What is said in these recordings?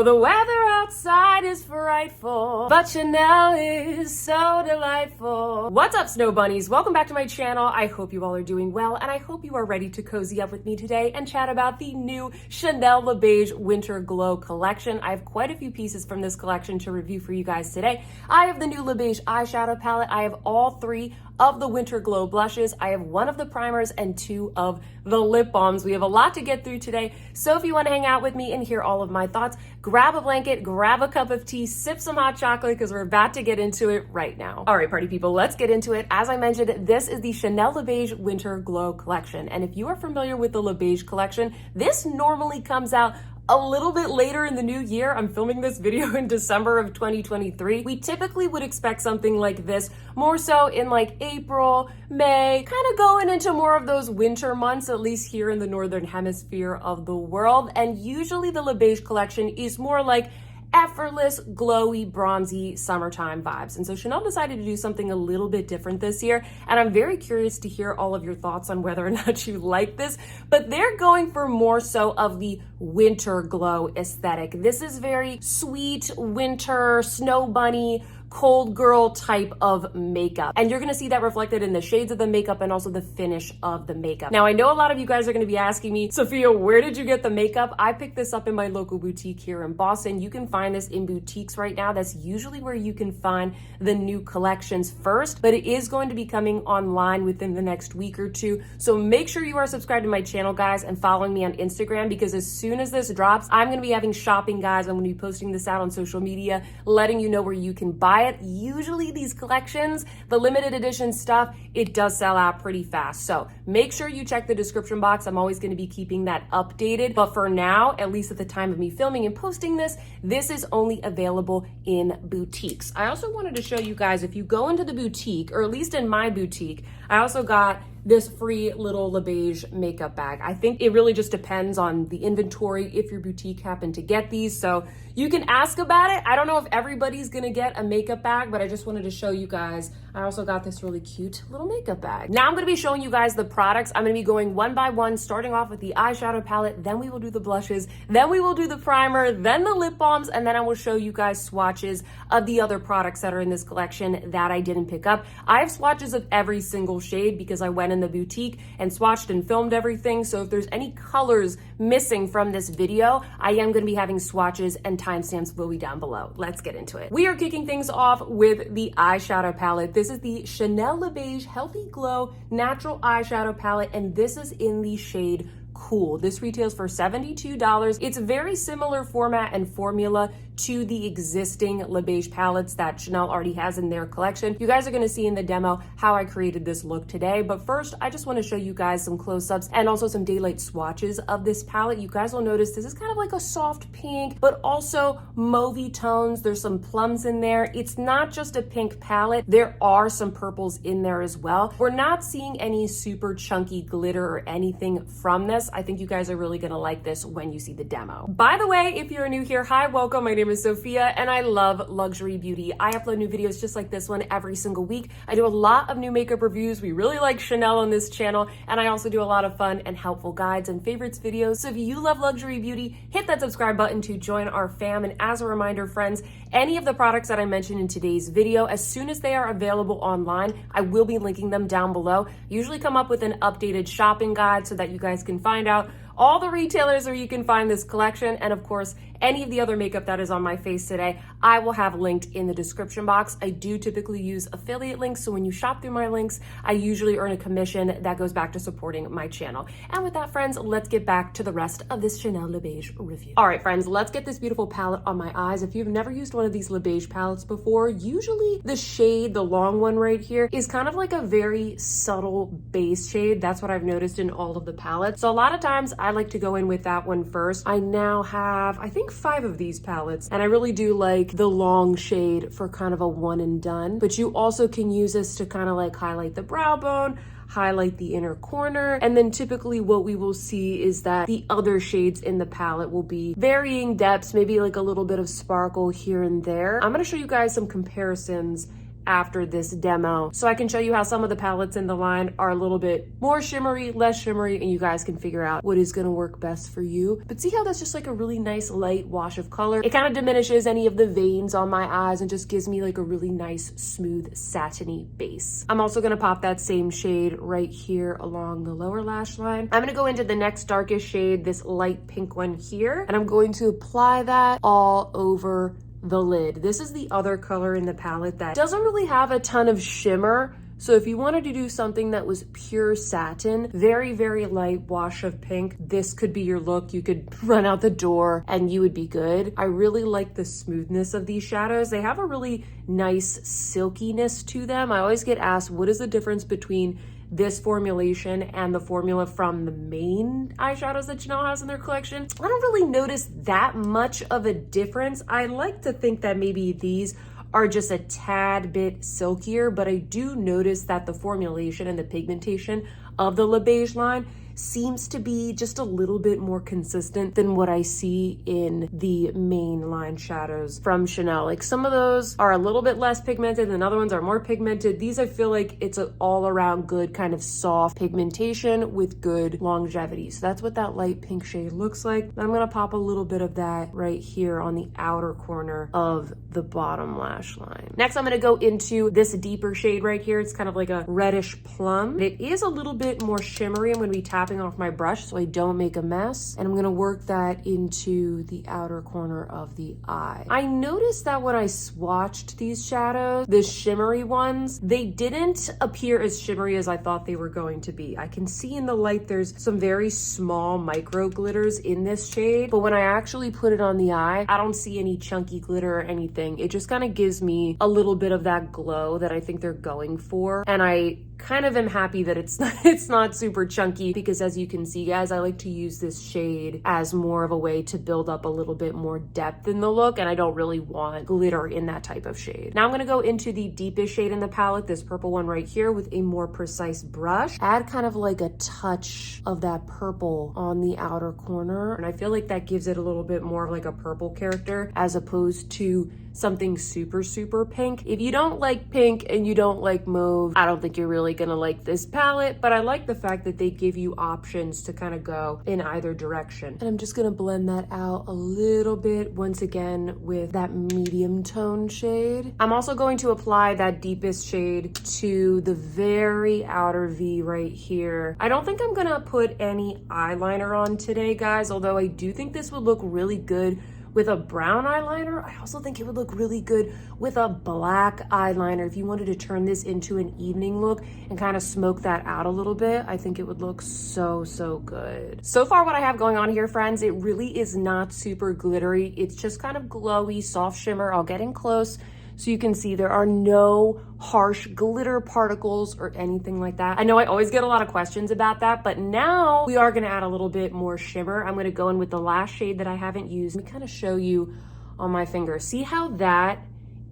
Oh, the weather outside is frightful, but Chanel is so delightful. What's up, snow bunnies? Welcome back to my channel. I hope you all are doing well, and I hope you are ready to cozy up with me today and chat about the new Chanel Le Beige Winter Glow collection. I have quite a few pieces from this collection to review for you guys today. I have the new Le Beige eyeshadow palette. I have all three of the Winter Glow blushes. I have one of the primers and two of the lip balms. We have a lot to get through today, so if you want to hang out with me and hear all of my thoughts, grab a blanket, grab a cup of tea, sip some hot chocolate, because we're about to get into it right now. All right, party people, let's get into it. As I mentioned, this is the Chanel Le Beige Winter Glow collection, and if you are familiar with the Le Beige collection, this normally comes out a little bit later in the new year. I'm filming this video in December of 2023. We typically would expect something like this more so in like April, May, kind of going into more of those winter months, at least here in the northern hemisphere of the world. And usually the Le Beige collection is more like effortless, glowy, bronzy summertime vibes. And so Chanel decided to do something a little bit different this year. And I'm very curious to hear all of your thoughts on whether or not you like this, but they're going for more so of the winter glow aesthetic. This is very sweet, winter, snow bunny, cold girl type of makeup. And you're gonna see that reflected in the shades of the makeup and also the finish of the makeup. Now, I know a lot of you guys are gonna be asking me, Sophia, where did you get the makeup? I picked this up in my local boutique here in Boston. You can find this in boutiques right now. That's usually where you can find the new collections first, but it is going to be coming online within the next week or two. So make sure you are subscribed to my channel, guys, and following me on Instagram, because as soon as this drops, I'm gonna be having shopping guides. I'm gonna be posting this out on social media, letting you know where you can buy it. Usually these collections, the limited edition stuff, it does sell out pretty fast. So make sure you check the description box. I'm always going to be keeping that updated. But for now, at least at the time of me filming and posting this is only available in boutiques. I also wanted to show you guys, if you go into the boutique, or at least in my boutique, I also got this free little Le Beige makeup bag. I think it really just depends on the inventory if your boutique happened to get these. So you can ask about it. I don't know if everybody's gonna get a makeup bag, but I just wanted to show you guys. I also got this really cute little makeup bag. Now I'm gonna be showing you guys the products. I'm gonna be going one by one, starting off with the eyeshadow palette, then we will do the blushes, then we will do the primer, then the lip balms, and then I will show you guys swatches of the other products that are in this collection that I didn't pick up. I have swatches of every single shade because I went in the boutique and swatched and filmed everything. So if there's any colors missing from this video, I am going to be having swatches, and timestamps will be down below. Let's get into it. We are kicking things off with the eyeshadow palette. This is the Chanel Le Beige Healthy Glow Natural Eyeshadow Palette, and this is in the shade Cool. This retails for $72. It's a very similar format and formula to the existing Le Beige palettes that Chanel already has in their collection. You guys are going to see in the demo how I created this look today, but first I just want to show you guys some close-ups and also some daylight swatches of this palette. You guys will notice this is kind of like a soft pink, but also mauvey tones. There's some plums in there. It's not just a pink palette. There are some purples in there as well. We're not seeing any super chunky glitter or anything from this. I think you guys are really going to like this when you see the demo. By the way, if you're new here, hi, welcome. My name is Sophia, and I love luxury beauty. I upload new videos just like this one every single week. I do a lot of new makeup reviews. We really like Chanel on this channel, and I also do a lot of fun and helpful guides and favorites videos. So if you love luxury beauty, hit that subscribe button to join our fam. And as a reminder, friends, any of the products that I mentioned in today's video, as soon as they are available online, I will be linking them down below. I usually come up with an updated shopping guide so that you guys can find out all the retailers where you can find this collection, and of course, any of the other makeup that is on my face today, I will have linked in the description box. I do typically use affiliate links, so when you shop through my links, I usually earn a commission that goes back to supporting my channel. And with that, friends, let's get back to the rest of this Chanel Le Beige review. All right, friends, let's get this beautiful palette on my eyes. If you've never used one of these Le Beige palettes before, usually the shade, the long one right here, is kind of like a very subtle base shade. That's what I've noticed in all of the palettes. So a lot of times I like to go in with that one first. I now have, I think, 5 of these palettes, and I really do like the long shade for kind of a one and done. But you also can use this to kind of like highlight the brow bone, highlight the inner corner, and then typically what we will see is that the other shades in the palette will be varying depths, maybe like a little bit of sparkle here and there. I'm going to show you guys some comparisons after this demo so I can show you how some of the palettes in the line are a little bit more shimmery, less shimmery, and you guys can figure out what is gonna work best for you. But see how that's just like a really nice light wash of color? It kind of diminishes any of the veins on my eyes and just gives me like a really nice, smooth, satiny base. I'm also gonna pop that same shade right here along the lower lash line. I'm gonna go into the next darkest shade, this light pink one here, and I'm going to apply that all over the lid. This is the other color in the palette that doesn't really have a ton of shimmer. So if you wanted to do something that was pure satin, very, very light wash of pink, this could be your look. You could run out the door and you would be good. I really like the smoothness of these shadows. They have a really nice silkiness to them. I always get asked, what is the difference between this formulation and the formula from the main eyeshadows that Chanel has in their collection? I don't really notice that much of a difference. I like to think that maybe these are just a tad bit silkier, but I do notice that the formulation and the pigmentation of the Le Beige line seems to be just a little bit more consistent than what I see in the main line shadows from Chanel. Like some of those are a little bit less pigmented and other ones are more pigmented. These I feel like it's an all around good kind of soft pigmentation with good longevity. So that's what that light pink shade looks like. I'm gonna pop a little bit of that right here on the outer corner of the bottom lash line. Next, I'm gonna go into this deeper shade right here. It's kind of like a reddish plum. It is a little bit more shimmery. I'm gonna be tapping off my brush so I don't make a mess. And I'm gonna work that into the outer corner of the eye. I noticed that when I swatched these shadows, the shimmery ones, they didn't appear as shimmery as I thought they were going to be. I can see in the light there's some very small micro glitters in this shade, but when I actually put it on the eye, I don't see any chunky glitter or anything. It just kind of gives me a little bit of that glow that I think they're going for. And I kind of am happy that it's not super chunky, because as you can see, guys, I like to use this shade as more of a way to build up a little bit more depth in the look, and I don't really want glitter in that type of shade. Now I'm gonna go into the deepest shade in the palette, this purple one right here, with a more precise brush. Add kind of like a touch of that purple on the outer corner, and I feel like that gives it a little bit more of like a purple character as opposed to something super, super pink. If you don't like pink and you don't like mauve, I don't think you're really gonna like this palette, but I like the fact that they give you options to kind of go in either direction. And I'm just gonna blend that out a little bit, once again, with that medium tone shade. I'm also going to apply that deepest shade to the very outer V right here. I don't think I'm gonna put any eyeliner on today, guys, although I do think this would look really good with a brown eyeliner. I also think it would look really good with a black eyeliner. If you wanted to turn this into an evening look and kind of smoke that out a little bit, I think it would look so, so good. So far what I have going on here, friends, it really is not super glittery. It's just kind of glowy, soft shimmer. I'll get in close so you can see there are no harsh glitter particles or anything like that. I know I always get a lot of questions about that, but now we are gonna add a little bit more shimmer. I'm gonna go in with the last shade that I haven't used. Let me kind of show you on my finger. See how that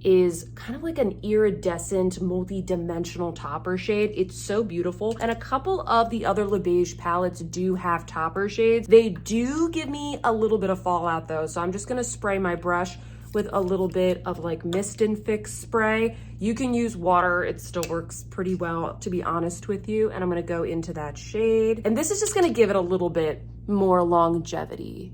is kind of like an iridescent, multi-dimensional topper shade? It's so beautiful. And a couple of the other Le Beige palettes do have topper shades. They do give me a little bit of fallout though, so I'm just gonna spray my brush with a little bit of like Mist and Fix spray. You can use water, it still works pretty well, to be honest with you. And I'm gonna go into that shade. And this is just gonna give it a little bit more longevity.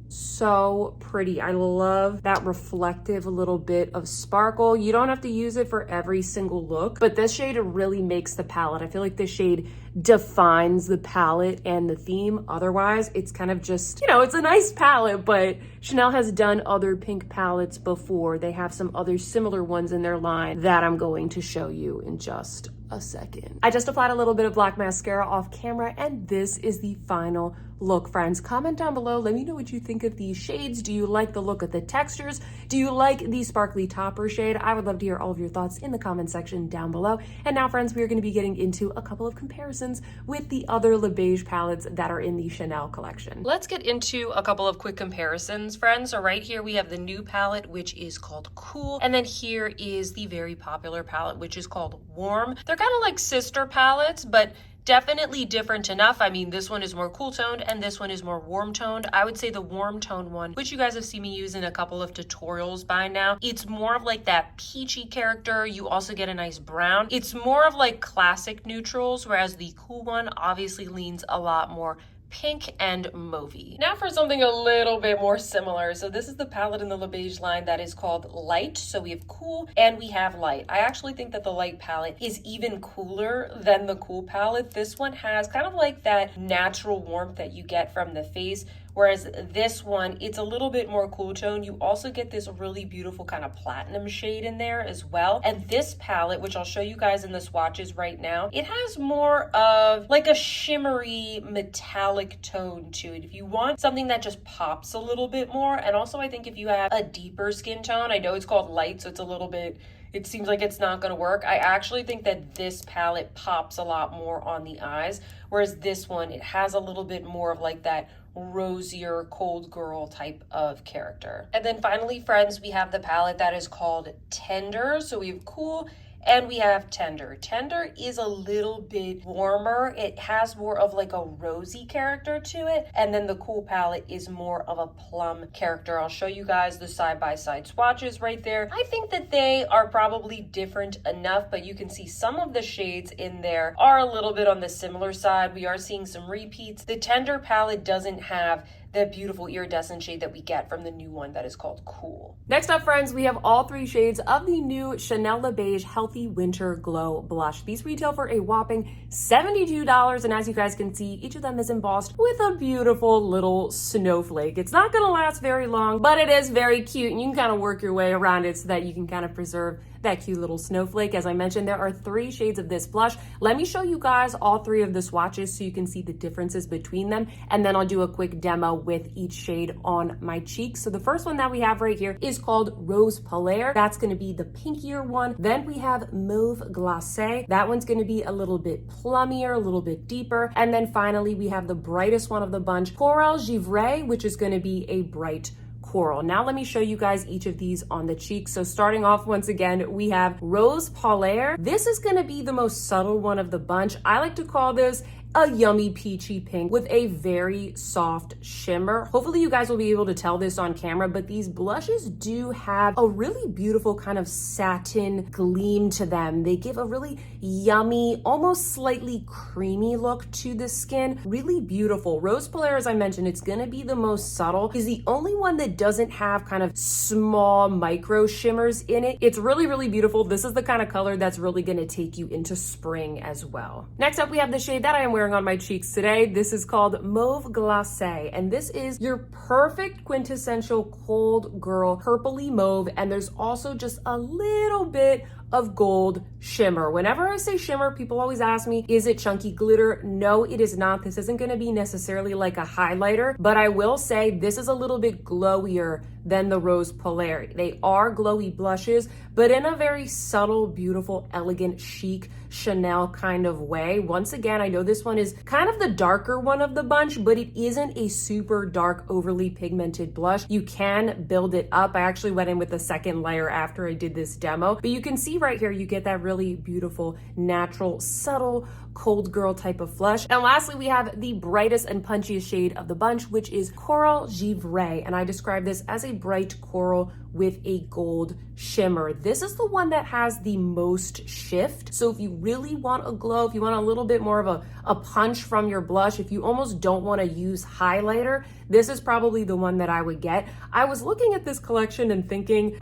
So pretty. I love that reflective little bit of sparkle. You don't have to use it for every single look, but this shade really makes the palette. I feel like this shade defines the palette and the theme. Otherwise, it's kind of just, you know, it's a nice palette, but Chanel has done other pink palettes before. They have some other similar ones in their line that I'm going to show you in just a second. I just applied a little bit of black mascara off camera, and this is the final look, friends. Comment down below. Let me know what you think of these shades. Do you like the look of the textures? Do you like the sparkly topper shade? I would love to hear all of your thoughts in the comment section down below. And now, friends, we are going to be getting into a couple of comparisons with the other Le Beige palettes that are in the Chanel collection. Let's get into a couple of quick comparisons, friends. So right here we have the new palette, which is called Cool, and then here is the very popular palette, which is called Warm. They're kind of like sister palettes, but definitely different enough. I mean, this one is more cool toned and this one is more warm toned. I would say the warm toned one, which you guys have seen me use in a couple of tutorials by now, it's more of like that peachy character. You also get a nice brown. It's more of like classic neutrals, whereas the cool one obviously leans a lot more pink and mauvey. Now for something a little bit more similar. So this is the palette in the Le Beige line that is called Light. So we have cool and we have light. I actually think that the light palette is even cooler than the cool palette. This one has kind of like that natural warmth that you get from the face, whereas this one, it's a little bit more cool tone. You also get this really beautiful kind of platinum shade in there as well. And this palette, which I'll show you guys in the swatches right now, it has more of like a shimmery metallic tone to it. If you want something that just pops a little bit more, and also I think if you have a deeper skin tone, I know it's called light, so it's a little bit, it seems like it's not gonna work. I actually think that this palette pops a lot more on the eyes, whereas this one, it has a little bit more of like that rosier cold girl type of character. And then finally, friends, we have the palette that is called Tender. So we have cool and we have Tender. Tender is a little bit warmer. It has more of like a rosy character to it. And then the cool palette is more of a plum character. I'll show you guys the side-by-side swatches right there. I think that they are probably different enough, but you can see some of the shades in there are a little bit on the similar side. We are seeing some repeats. The Tender palette doesn't have the beautiful iridescent shade that we get from the new one that is called Cool. Next up, friends, we have all three shades of the new Chanel Le Beige Healthy Winter Glow Blush. These retail for a whopping $72, and as you guys can see, each of them is embossed with a beautiful little snowflake. It's not gonna last very long, but it is very cute, and you can kind of work your way around it so that you can kind of preserve that cute little snowflake. As I mentioned, there are 3 shades of this blush. Let me show you guys all 3 of the swatches so you can see the differences between them, and then I'll do a quick demo with each shade on my cheeks. So the first one that we have right here is called Rose Polaire. That's gonna be the pinkier one. Then we have Mauve Glacé. That one's gonna be a little bit plummier, a little bit deeper. And then finally, we have the brightest one of the bunch, Coral Givray, which is gonna be a bright coral. Now let me show you guys each of these on the cheeks. So starting off, once again, we have Rose Polaire. This is gonna be the most subtle one of the bunch. I like to call this a yummy peachy pink with a very soft shimmer. Hopefully you guys will be able to tell this on camera, but these blushes do have a really beautiful kind of satin gleam to them. They give a really yummy, almost slightly creamy look to the skin. Really beautiful. Rose Polaire, as I mentioned, it's gonna be the most subtle. Is the only one that doesn't have kind of small micro shimmers in it. It's really, really beautiful. This is the kind of color that's really gonna take you into spring as well. Next up, we have the shade that I am wearing on my cheeks today. This is called Mauve Glacé, and this is your perfect quintessential cold girl purpley mauve, and there's also just a little bit of gold shimmer. Whenever I say shimmer, people always ask me, is it chunky glitter? No, it is not. This isn't gonna be necessarily like a highlighter, but I will say this is a little bit glowier than the Rose Polaire. They are glowy blushes, but in a very subtle, beautiful, elegant, chic, Chanel kind of way. Once again, I know this one is kind of the darker one of the bunch, but it isn't a super dark, overly pigmented blush. You can build it up. I actually went in with the second layer after I did this demo, but you can see right here, you get that really beautiful, natural, subtle, cold girl type of flush. And lastly, we have the brightest and punchiest shade of the bunch, which is Coral Givray. And I describe this as a bright coral with a gold shimmer. This is the one that has the most shift. So if you really want a glow, if you want a little bit more of a punch from your blush, if you almost don't want to use highlighter, this is probably the one that I would get. I was looking at this collection and thinking,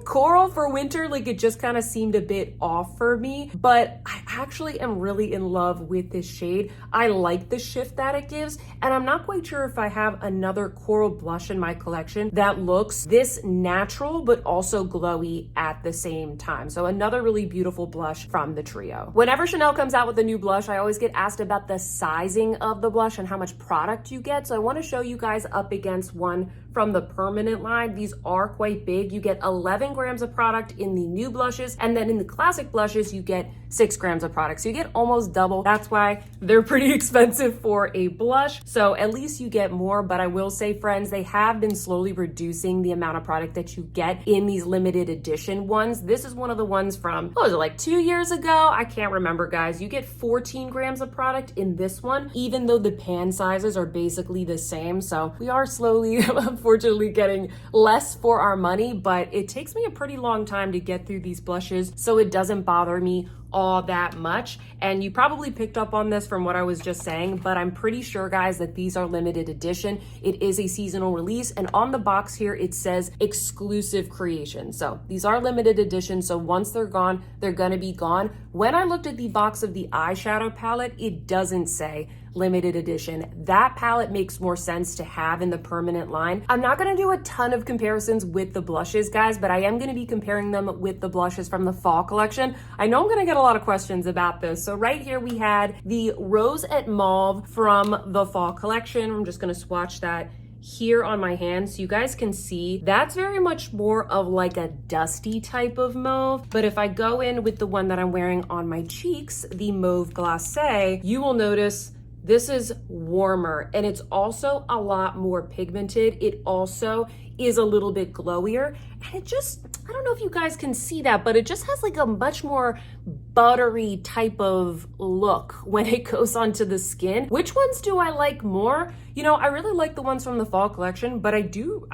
coral for winter, like it just kind of seemed a bit off for me, but I actually am really in love with this shade. I like the shift that it gives, and I'm not quite sure if I have another coral blush in my collection that looks this natural, but also glowy at the same time. So another really beautiful blush from the trio. Whenever Chanel comes out with a new blush, I always get asked about the sizing of the blush and how much product you get. So I want to show you guys up against one from the permanent line. These are quite big. You get 11 grams of product in the new blushes, and then in the classic blushes, you get 6 grams of product. So you get almost double. That's why they're pretty expensive for a blush. So at least you get more, but I will say, friends, they have been slowly reducing the amount of product that you get in these limited edition ones. This is one of the ones from, what was it, like 2 years ago? I can't remember, guys. You get 14 grams of product in this one, even though the pan sizes are basically the same. So we are slowly, unfortunately, getting less for our money, but it takes me a pretty long time to get through these blushes, so it doesn't bother me all that much. And you probably picked up on this from what I was just saying, but I'm pretty sure, guys, that these are limited edition. It is a seasonal release, and on the box here it says exclusive creation. So these are limited edition, so once they're gone, they're gonna be gone. When I looked at the box of the eyeshadow palette, it doesn't say limited edition. That palette makes more sense to have in the permanent line. I'm not gonna do a ton of comparisons with the blushes, guys, but I am gonna be comparing them with the blushes from the fall collection. I know I'm gonna get a lot of questions about this. So right here we had the Rose et Mauve from the fall collection. I'm just gonna swatch that here on my hand so you guys can see. That's very much more of like a dusty type of mauve. But if I go in with the one that I'm wearing on my cheeks, the Mauve Glacé, you will notice this is warmer, and it's also a lot more pigmented. It also is a little bit glowier, and it just, I don't know if you guys can see that, but it just has like a much more buttery type of look when it goes onto the skin. Which ones do I like more? You know, I really like the ones from the fall collection, but I do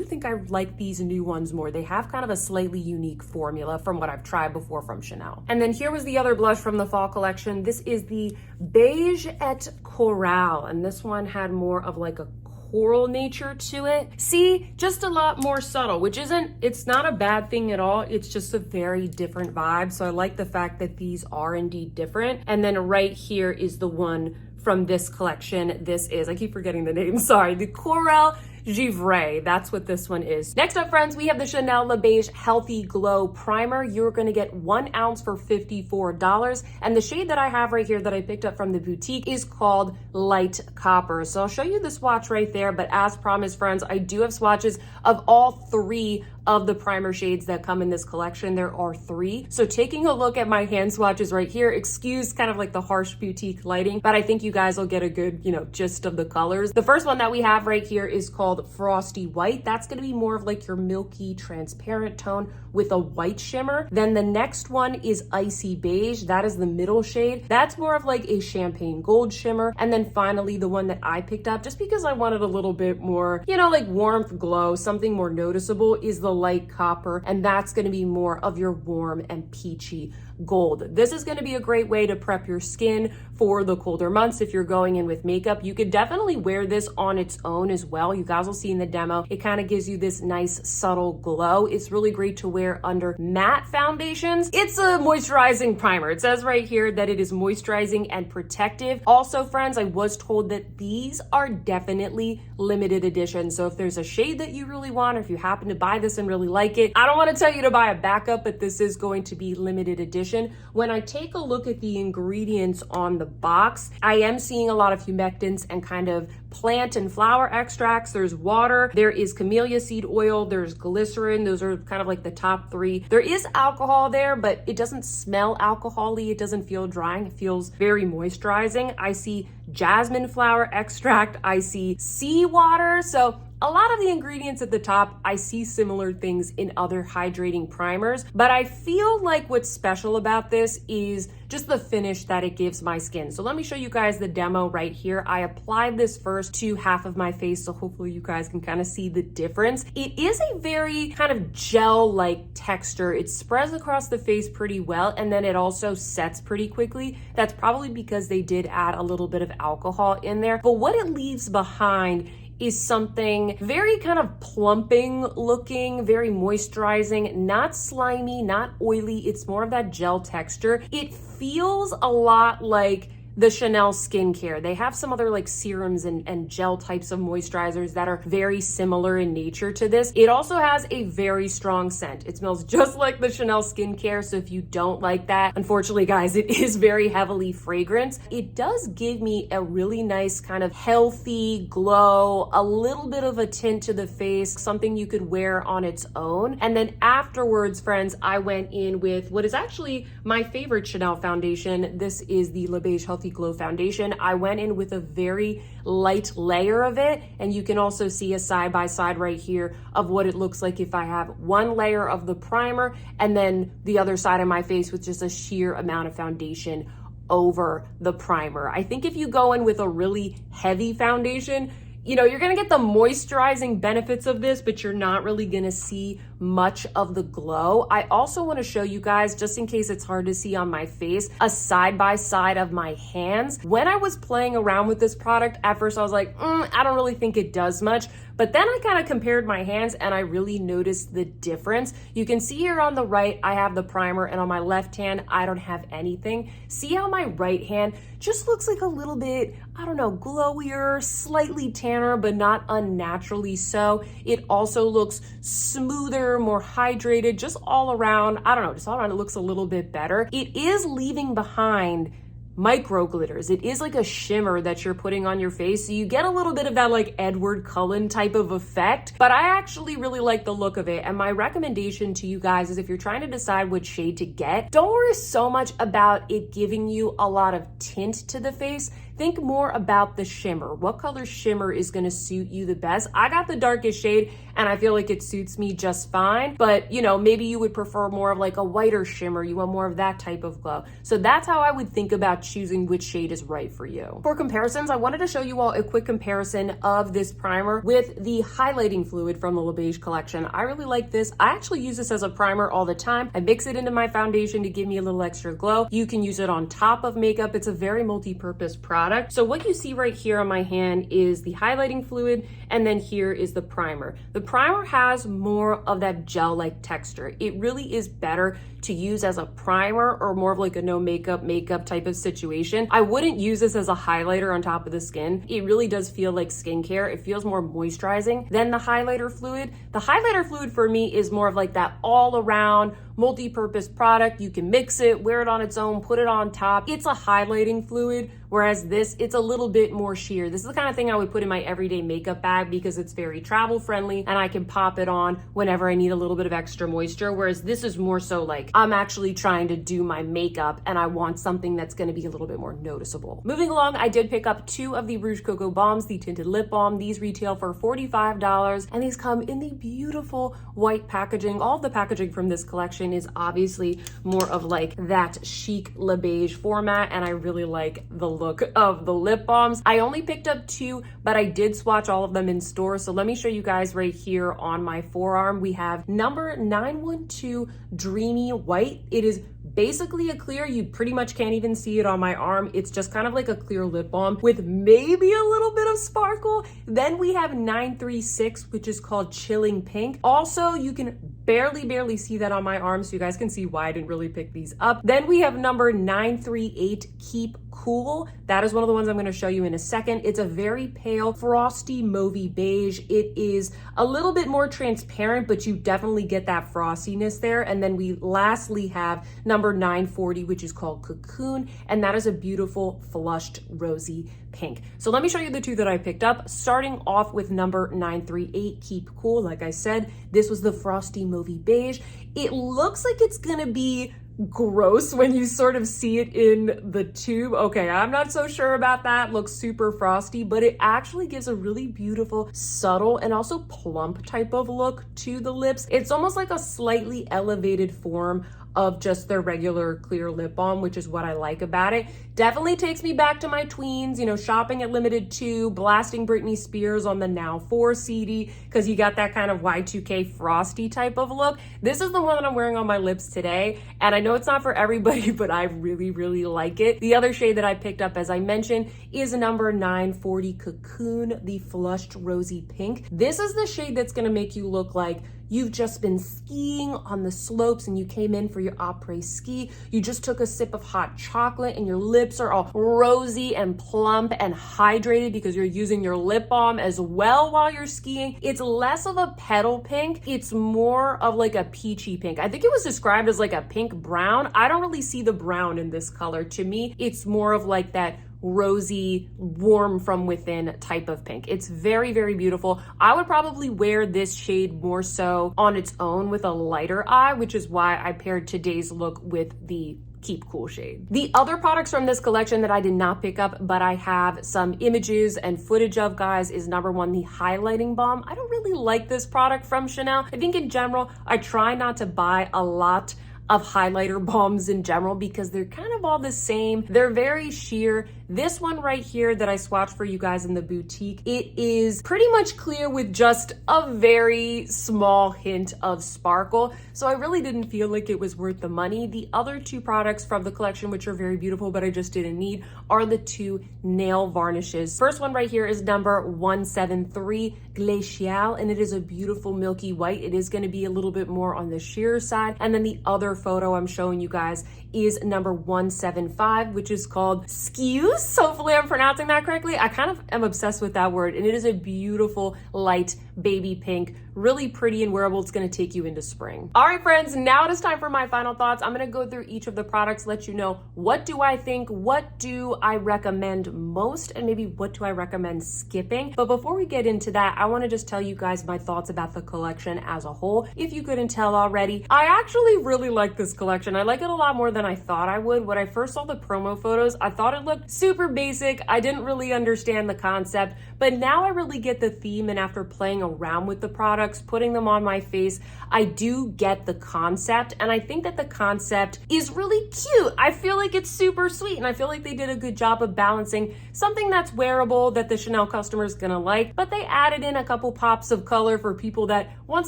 think I like these new ones more. They have kind of a slightly unique formula from what I've tried before from Chanel. And then here was the other blush from the fall collection. This is the Beige et Coral, and this one had more of like a coral nature to it. See, just a lot more subtle, which it's not a bad thing at all. It's just a very different vibe. So I like the fact that these are indeed different. And then right here is the one from this collection. This is, I keep forgetting the name, sorry, the Coral Givre. That's what this one is. Next up, friends, we have the Chanel Le Beige Healthy Glow Primer. You're gonna get 1 ounce for $54. And the shade that I have right here that I picked up from the boutique is called Light Copper. So I'll show you the swatch right there, but as promised, friends, I do have swatches of all 3 of the primer shades that come in this collection. There are 3. So taking a look at my hand swatches right here, excuse kind of like the harsh boutique lighting, but I think you guys will get a good, gist of the colors. The first one that we have right here is called Frosty White. That's going to be more of like your milky transparent tone with a white shimmer. Then the next one is Icy Beige. That is the middle shade. That's more of like a champagne gold shimmer. And then finally, the one that I picked up just because I wanted a little bit more, like warmth, glow, something more noticeable, is the Light Copper. And that's going to be more of your warm and peachy gold. This is going to be a great way to prep your skin for the colder months. If you're going in with makeup, you could definitely wear this on its own as well. You guys will see in the demo, it kind of gives you this nice subtle glow. It's really great to wear under matte foundations. It's a moisturizing primer. It says right here that it is moisturizing and protective. Also, friends, I was told that these are definitely limited edition. So if there's a shade that you really want, or if you happen to buy this and really like it, I don't want to tell you to buy a backup, but this is going to be limited edition. When I take a look at the ingredients on the box, I am seeing a lot of humectants and kind of plant and flower extracts. There's water, there is camellia seed oil, there's glycerin. Those are kind of like the top 3. There is alcohol there, but it doesn't smell alcohol-y. It doesn't feel drying. It feels very moisturizing. I see jasmine flower extract. I see seawater. So a lot of the ingredients at the top, I see similar things in other hydrating primers, but I feel like what's special about this is just the finish that it gives my skin. So let me show you guys the demo right here. I applied this first to half of my face, so hopefully you guys can kind of see the difference. It is a very kind of gel-like texture. It spreads across the face pretty well, and then it also sets pretty quickly. That's probably because they did add a little bit of alcohol in there, but what it leaves behind is something very kind of plumping looking, very moisturizing, not slimy, not oily. It's more of that gel texture. It feels a lot like the Chanel skincare. They have some other like serums and gel types of moisturizers that are very similar in nature to this. It also has a very strong scent. It smells just like the Chanel skincare. So if you don't like that, unfortunately guys, it is very heavily fragrant. It does give me a really nice kind of healthy glow, a little bit of a tint to the face, something you could wear on its own. And then afterwards, friends, I went in with what is actually my favorite Chanel foundation. This is the Le Beige Healthy Glow Foundation. I went in with a very light layer of it, and you can also see a side by side right here of what it looks like if I have one layer of the primer and then the other side of my face with just a sheer amount of foundation over the primer. I think if you go in with a really heavy foundation, you know, you're gonna get the moisturizing benefits of this, but you're not really gonna see much of the glow. I also wanna show you guys, just in case it's hard to see on my face, a side by side of my hands. When I was playing around with this product, at first I was like, I don't really think it does much. But then I kind of compared my hands and I really noticed the difference. You can see here on the right, I have the primer, and on my left hand, I don't have anything. See how my right hand just looks like a little bit, I don't know, glowier, slightly tanner, but not unnaturally so. It also looks smoother, more hydrated, just all around. I don't know, just all around it looks a little bit better. It is leaving behind micro glitters. It is like a shimmer that you're putting on your face, so you get a little bit of that like Edward Cullen type of effect, but I actually really like the look of it. And my recommendation to you guys is, if you're trying to decide which shade to get, don't worry so much about it giving you a lot of tint to the face. Think more about the shimmer. What color shimmer is going to suit you the best? I got the darkest shade and I feel like it suits me just fine, but you know, maybe you would prefer more of like a whiter shimmer. You want more of that type of glow. So that's how I would think about choosing which shade is right for you. For comparisons, I wanted to show you all a quick comparison of this primer with the highlighting fluid from the Le Beige collection. I really like this. I actually use this as a primer all the time. I mix it into my foundation to give me a little extra glow. You can use it on top of makeup. It's a very multi-purpose product. So what you see right here on my hand is the highlighting fluid, and then here is the primer. The primer has more of that gel-like texture. It really is better to use as a primer or more of like a no makeup type of situation. I wouldn't use this as a highlighter on top of the skin. It really does feel like skincare. It feels more moisturizing than the highlighter fluid. The highlighter fluid for me is more of like that all around multi-purpose product. You can mix it, wear it on its own, put it on top. It's a highlighting fluid, whereas this, it's a little bit more sheer. This is the kind of thing I would put in my everyday makeup bag because it's very travel friendly and I can pop it on whenever I need a little bit of extra moisture, whereas this is more so like I'm actually trying to do my makeup and I want something that's going to be a little bit more noticeable. Moving along, I did pick up 2 of the Rouge Coco Baumes, the tinted lip balm. These retail for $45 and these come in the beautiful white packaging. All of the packaging from this collection is obviously more of like that chic Le Beige format, and I really like the look of the lip balms. I only picked up 2, but I did swatch all of them in store. So let me show you guys right here on my forearm. We have number 912 Dreamy White. It is basically a clear, you pretty much can't even see it on my arm. It's just kind of like a clear lip balm with maybe a little bit of sparkle. Then we have 936, which is called Chilling Pink. Also, you can barely see that on my arm, so you guys can see why I didn't really pick these up. Then we have number 938, Keep Cool. That is one of the ones I'm going to show you in a second. It's a very pale, frosty mauvey beige. It is a little bit more transparent, but you definitely get that frostiness there. And then we lastly have number 940, which is called Cocoon, and that is a beautiful flushed rosy pink. So let me show you the 2 that I picked up, starting off with number 938, Keep Cool. Like I said, this was the frosty mauvey beige. It looks like it's gonna be gross when you sort of see it in the tube. Okay, I'm not so sure about that. Looks super frosty, but it actually gives a really beautiful, subtle, and also plump type of look to the lips. It's almost like a slightly elevated form of just their regular clear lip balm, which is what I like about it. Definitely takes me back to my tweens, you know, shopping at Limited 2, blasting Britney Spears on the Now 4 CD, because you got that kind of Y2K frosty type of look. This is the one that I'm wearing on my lips today, and I know it's not for everybody, but I really like it. The other shade that I picked up, as I mentioned, is number 940 Cocoon, the flushed rosy pink. This is the shade that's gonna make you look like you've just been skiing on the slopes and you came in for your après ski, you just took a sip of hot chocolate and your lips are all rosy and plump and hydrated because you're using your lip balm as well while you're skiing. It's less of a petal pink. It's more of like a peachy pink. I think it was described as like a pink brown. I don't really see the brown in this color. To me, it's more of like that rosy, warm from within type of pink. It's very, very beautiful. I would probably wear this shade more so on its own with a lighter eye, which is why I paired today's look with the Keep Cool shade. The other products from this collection that I did not pick up, but I have some images and footage of, guys, is number one, the highlighting balm. I don't really like this product from Chanel. I think in general, I try not to buy a lot of highlighter balms in general because they're kind of all the same. They're very sheer. This one right here that I swatched for you guys in the boutique, it is pretty much clear with just a very small hint of sparkle. So I really didn't feel like it was worth the money. The other two products from the collection, which are very beautiful, but I just didn't need, are the two nail varnishes. First one right here is number 173 Glacial, and it is a beautiful milky white. It is going to be a little bit more on the sheer side. And then the other photo I'm showing you guys is number 175, which is called Skews. Hopefully I'm pronouncing that correctly. I kind of am obsessed with that word, and it is a beautiful light baby pink, really pretty and wearable. It's going to take you into spring. All right, friends, now it is time for my final thoughts. I'm going to go through each of the products, let you know what do I think, what do I recommend most, and maybe what do I recommend skipping. But before we get into that, I want to just tell you guys my thoughts about the collection as a whole. If you couldn't tell already, I actually really like this collection. I like it a lot more than I thought I would. When I first saw the promo photos, I thought it looked super basic. I didn't really understand the concept, but now I really get the theme, and after playing around with the products, putting them on my face, I do get the concept, and I think that the concept is really cute. I feel like it's super sweet, and I feel like they did a good job of balancing something that's wearable that the Chanel customer is gonna like, but they added in a couple pops of color for people that want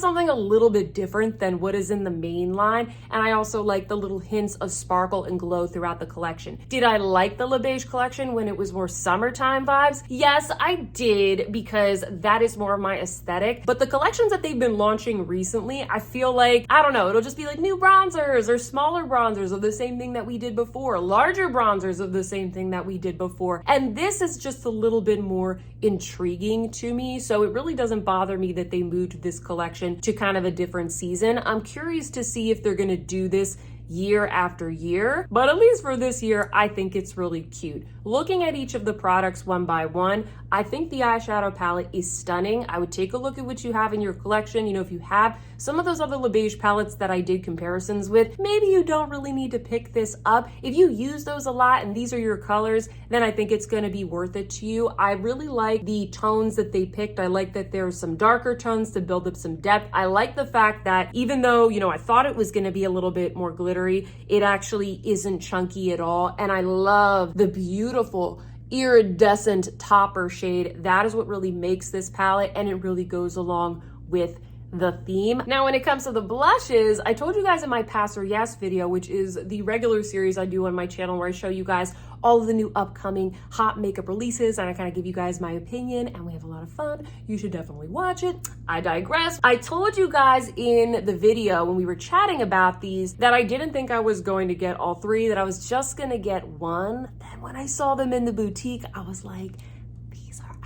something a little bit different than what is in the main line. And I also like the little hints of sparkle and glow throughout the collection. Did I like the Beige collection when it was more summertime vibes? Yes, I did, because that is more of my aesthetic. But the collections that they've been launching recently, I feel like, I don't know, it'll just be like new bronzers or smaller bronzers of the same thing that we did before, larger bronzers of the same thing that we did before. And this is just a little bit more intriguing to me. So it really doesn't bother me that they moved this collection to kind of a different season. I'm curious to see if they're gonna do this year after year, but at least for this year, I think it's really cute. Looking at each of the products one by one, I think the eyeshadow palette is stunning. I would take a look at what you have in your collection. You know, if you have some of those other Beige palettes that I did comparisons with, maybe you don't really need to pick this up. If you use those a lot and these are your colors, then I think it's gonna be worth it to you. I really like the tones that they picked. I like that there's some darker tones to build up some depth. I like the fact that even though, you know, I thought it was gonna be a little bit more glittery, it actually isn't chunky at all. And I love the beautiful iridescent topper shade. That is what really makes this palette, and it really goes along with the theme. Now, when it comes to the blushes, I told you guys in my Pass or Yes video, which is the regular series I do on my channel where I show you guys all of the new upcoming hot makeup releases, and I kind of give you guys my opinion, and we have a lot of fun. You should definitely watch it. I digress. I told you guys in the video when we were chatting about these that I didn't think I was going to get all three, that I was just gonna get one. Then when I saw them in the boutique, I was like,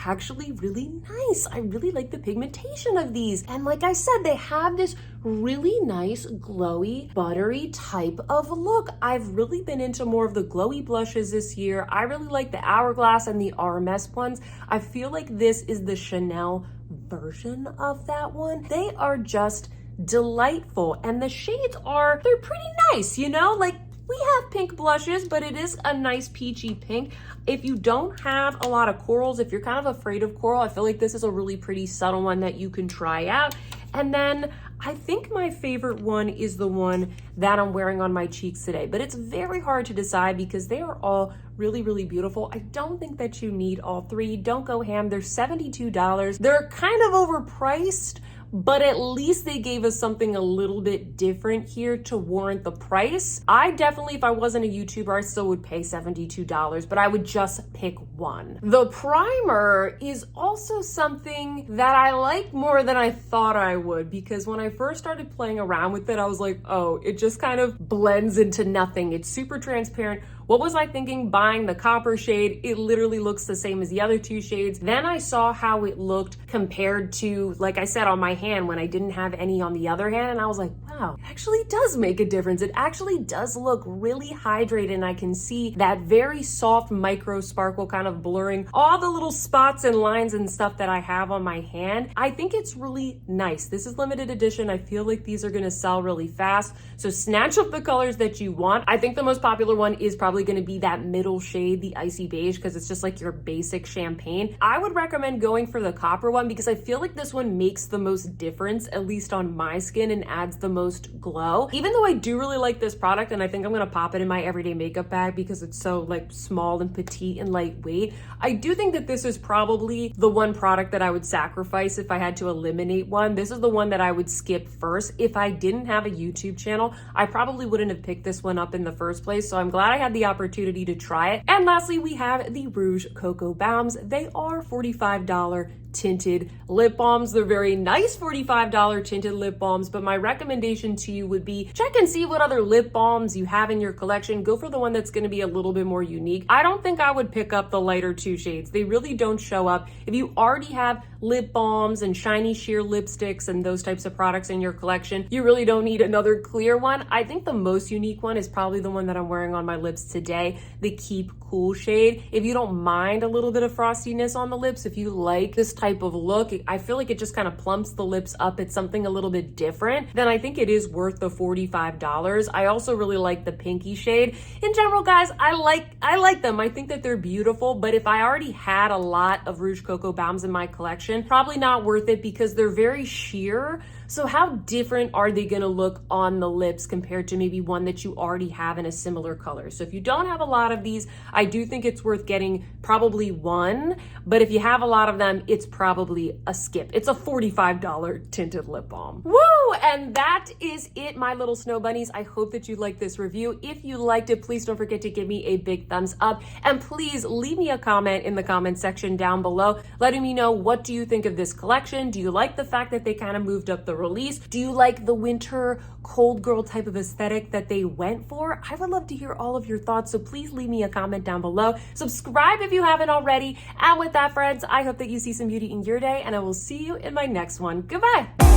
actually really nice. I really like the pigmentation of these. And like I said, they have this really nice, glowy, buttery type of look. I've really been into more of the glowy blushes this year. I really like the Hourglass and the RMS ones. I feel like this is the Chanel version of that one. They are just delightful. And the shades they're pretty nice, you know? Like, we have pink blushes, but it is a nice peachy pink. If you don't have a lot of corals, if you're kind of afraid of coral, I feel like this is a really pretty subtle one that you can try out. And then I think my favorite one is the one that I'm wearing on my cheeks today, but it's very hard to decide because they are all really, really beautiful. I don't think that you need all three. Don't go ham. They're $72. They're kind of overpriced, but at least they gave us something a little bit different here to warrant the price. I definitely, if I wasn't a YouTuber, I still would pay $72, but I would just pick one. The primer is also something that I like more than I thought I would, because when I first started playing around with it, I was like, oh, it just kind of blends into nothing. It's super transparent. What was I thinking buying the copper shade? It literally looks the same as the other two shades. Then I saw how it looked compared to, like I said, on my hand when I didn't have any on the other hand. And I was like, wow, it actually does make a difference. It actually does look really hydrated. And I can see that very soft micro sparkle kind of blurring all the little spots and lines and stuff that I have on my hand. I think it's really nice. This is limited edition. I feel like these are gonna sell really fast. So snatch up the colors that you want. I think the most popular one is probably going to be that middle shade, the icy beige, because it's just like your basic champagne. I would recommend going for the copper one because I feel like this one makes the most difference, at least on my skin, and adds the most glow. Even though I do really like this product, and I think I'm going to pop it in my everyday makeup bag because it's so like small and petite and lightweight, I do think that this is probably the one product that I would sacrifice if I had to eliminate one. This is the one that I would skip first. If I didn't have a YouTube channel, I probably wouldn't have picked this one up in the first place. So I'm glad I had the opportunity to try it. And lastly, we have the Rouge Coco Baumes. They are $45 tinted lip balms. They're very nice $45 tinted lip balms, but my recommendation to you would be check and see what other lip balms you have in your collection. Go for the one that's going to be a little bit more unique. I don't think I would pick up the lighter two shades. They really don't show up. If you already have lip balms and shiny sheer lipsticks and those types of products in your collection, you really don't need another clear one. I think the most unique one is probably the one that I'm wearing on my lips today, the Keep Cool shade. If you don't mind a little bit of frostiness on the lips, if you like this type of look, I feel like it just kind of plumps the lips up. It's something a little bit different. Then I think it is worth the $45. I also really like the pinky shade. In general, guys, I like them. I think that they're beautiful, but if I already had a lot of Rouge Coco Baumes in my collection, probably not worth it because they're very sheer. So how different are they gonna look on the lips compared to maybe one that you already have in a similar color? So if you don't have a lot of these, I do think it's worth getting probably one, but if you have a lot of them, it's probably a skip. It's a $45 tinted lip balm. Woo! And that is it, my little snow bunnies. I hope that you liked this review. If you liked it, please don't forget to give me a big thumbs up, and please leave me a comment in the comment section down below, letting me know, what do you think of this collection? Do you like the fact that they kind of moved up the release? Do you like the winter cold girl type of aesthetic that they went for? I would love to hear all of your thoughts, so please leave me a comment down below. Subscribe if you haven't already. And with that, friends, I hope that you see some beauty in your day, and I will see you in my next one. Goodbye.